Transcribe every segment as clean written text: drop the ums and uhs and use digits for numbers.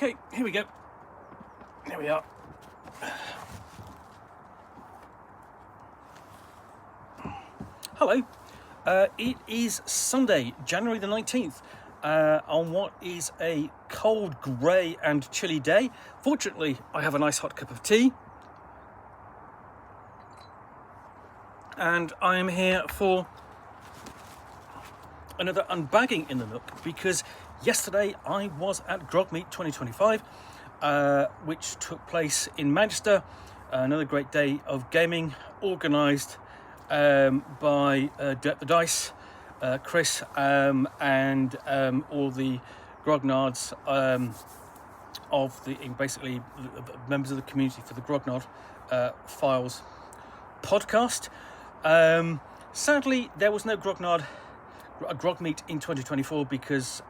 Okay, here we go. Here we are. Hello. It is Sunday, January the 19th, on what is a cold, grey and chilly day. Fortunately, I have a nice hot cup of tea. And I am here for another unbagging in the Nook, because yesterday I was at GrogMeet 2025, which took place in Manchester. Another great day of gaming, organised by Dirt the Dice, Chris, and all the grognards of the basically members of the community for the Grognard Files podcast. Sadly, there was no GrogMeet in 2024 because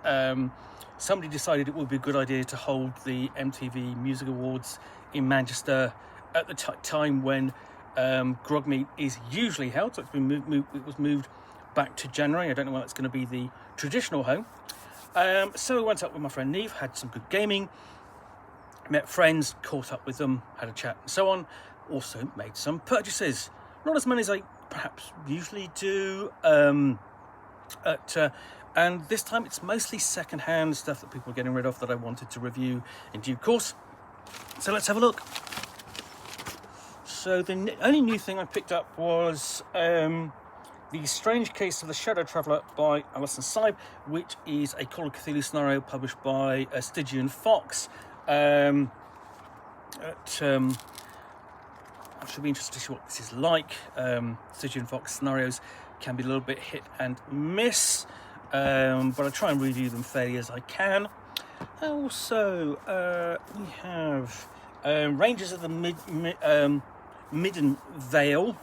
somebody decided it would be a good idea to hold the MTV Music Awards in Manchester at the time when GrogMeet is usually held. So it's been it was moved back to January. I don't know when that's going to be the traditional home. So I went up with my friend Neve, had some good gaming, met friends, caught up with them, had a chat and so on. Also made some purchases. Not as many as I perhaps usually do. And this time it's mostly second-hand stuff that people are getting rid of that I wanted to review in due course. So let's have a look. So the only new thing I picked up was The Strange Case of the Shadow Traveller by Alison Saib, which is a Call of Cthulhu scenario published by Stygian Fox. I should be interested to see what this is like. Stygian Fox scenarios can be a little bit hit and miss, but I try and review them fairly as I can. Also, we have Rangers of the Midden Vale,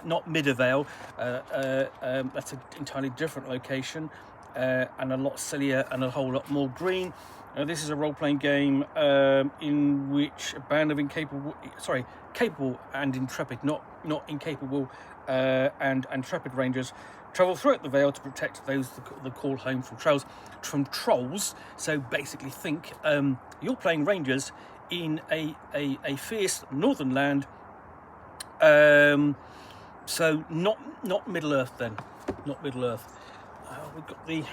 not Vale. That's an entirely different location, and a lot sillier and a whole lot more green. This is a role-playing game in which a band of capable and intrepid, not incapable and intrepid rangers travel throughout the Vale to protect those that call home from trolls. So basically, think you're playing rangers in a fierce northern land. So not Middle Earth then, not Middle Earth. We've got the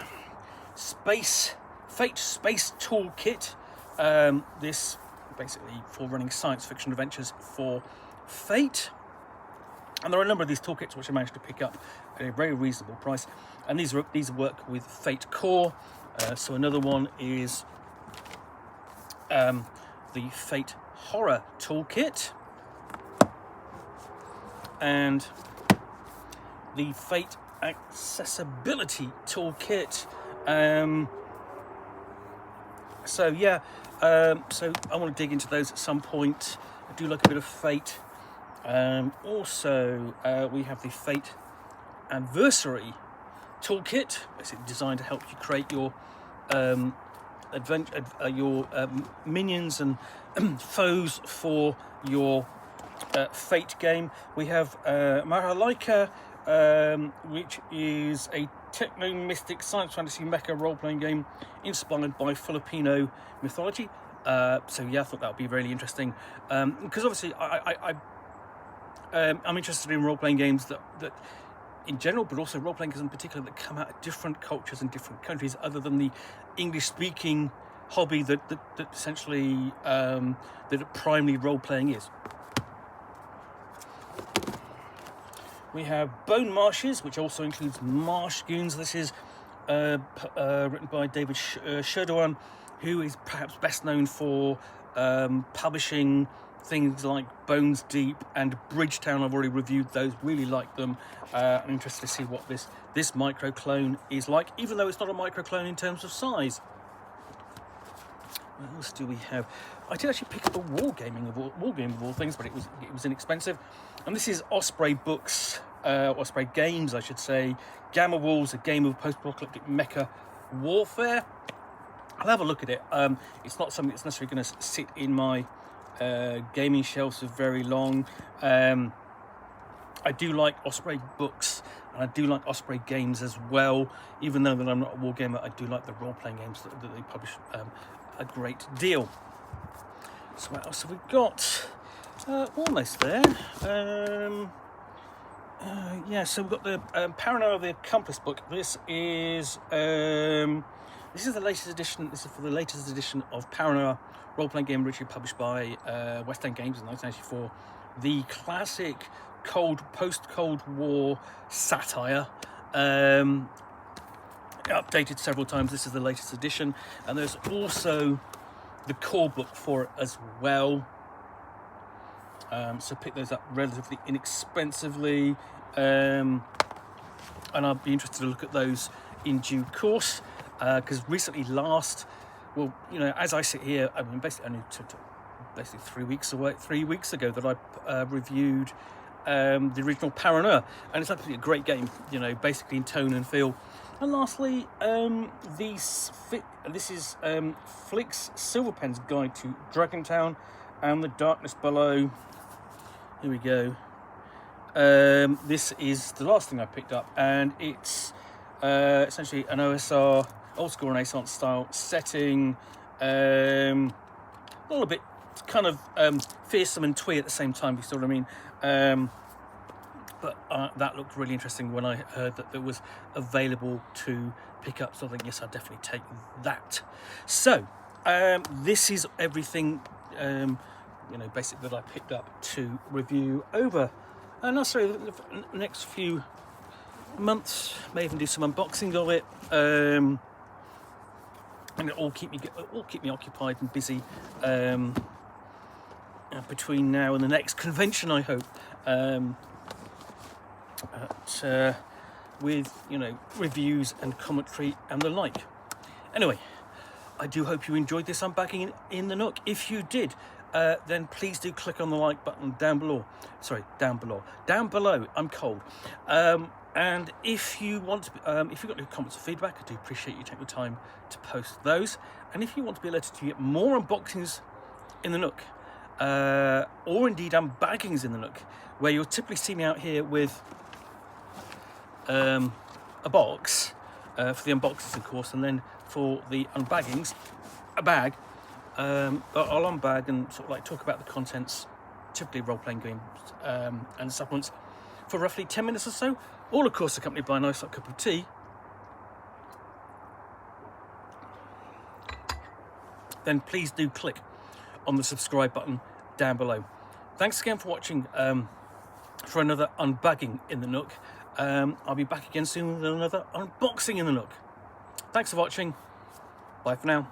Fate Space Toolkit. This basically for running science fiction adventures for Fate. And there are a number of these toolkits which I managed to pick up at a very reasonable price. And these work with Fate Core. So another one is the Fate Horror Toolkit. And the Fate Accessibility Toolkit. So I want to dig into those at some point. I do like a bit of Fate. Also, we have the Fate Adversary Toolkit, basically designed to help you create your minions and foes for your Fate game. We have Maharlika, which is a techno-mystic science fantasy mecha role-playing game inspired by Filipino mythology. So yeah, I thought that would be really interesting, because obviously I'm interested in role-playing games that in general, but also role-playing games in particular that come out of different cultures and different countries, other than the English-speaking hobby that essentially that primarily role-playing is. We have Bone Marshes, which also includes Marsh Goons. This is written by David Schirduan, who is perhaps best known for publishing things like Bones Deep and Bridgetown. I've already reviewed those, really like them. I'm interested to see what this micro-clone is like, even though it's not a micro-clone in terms of size. What else do we have? I did actually pick up a wargame of all things, but it was inexpensive. And this is Osprey Books, Osprey Games, I should say. Gamma Wolves, a game of post-apocalyptic mecha warfare. I'll have a look at it. It's not something that's necessarily going to sit in my gaming shelves for very long. I do like Osprey Books, and I do like Osprey Games as well. Even though that I'm not a wargamer, I do like the role-playing games that they publish a great deal. So what else have we got? Almost there. Yeah, so we've got the Paranoia, the Accomplice book. This is the latest edition. This is for the latest edition of Paranoia, role-playing game originally published by West End Games in 1994. The classic post-Cold War satire. Updated several times. This is the latest edition, and there's also the core book for it as well. So pick those up relatively inexpensively, and I'll be interested to look at those in due course, because recently well, you know, as I sit here, I mean, basically only basically 3 weeks ago that I reviewed the original Paranoia, and it's actually a great game, you know, basically in tone and feel. And lastly, this is Flik's Silverpen's Guide to Dragontown and the Darkness Below. Here we go. This is the last thing I picked up, and it's essentially an OSR, old school Renaissance style setting, a little bit kind of fearsome and twee at the same time, if you see what I mean. But that looked really interesting when I heard that it was available to pick up, so I think, yes, I'll definitely take that. So this is everything you know, basically that I picked up to review over not sorry, the next few months. May even do some unboxing of it, and it'll all keep me occupied and busy between now and the next convention, I hope, with, you know, reviews and commentary and the like. Anyway, I do hope you enjoyed this unbagging in the Nook. If you did, then please do click on the like button down below. Down below. I'm cold. And if you want to, if you've got any comments or feedback, I do appreciate you taking the time to post those. And if you want to be alerted to get more unboxings in the Nook, or indeed unbaggings in the Nook, where you'll typically see me out here with a box for the unboxings, of course, and then for the unbaggings, a bag. I'll unbag and sort of like talk about the contents, typically role-playing games and supplements, for roughly 10 minutes or so, all of course accompanied by a nice cup of tea. Then please do click on the subscribe button down below. Thanks again for watching for another unbagging in the Nook. I'll be back again soon with another unboxing in the Nook. Thanks for watching. Bye for now.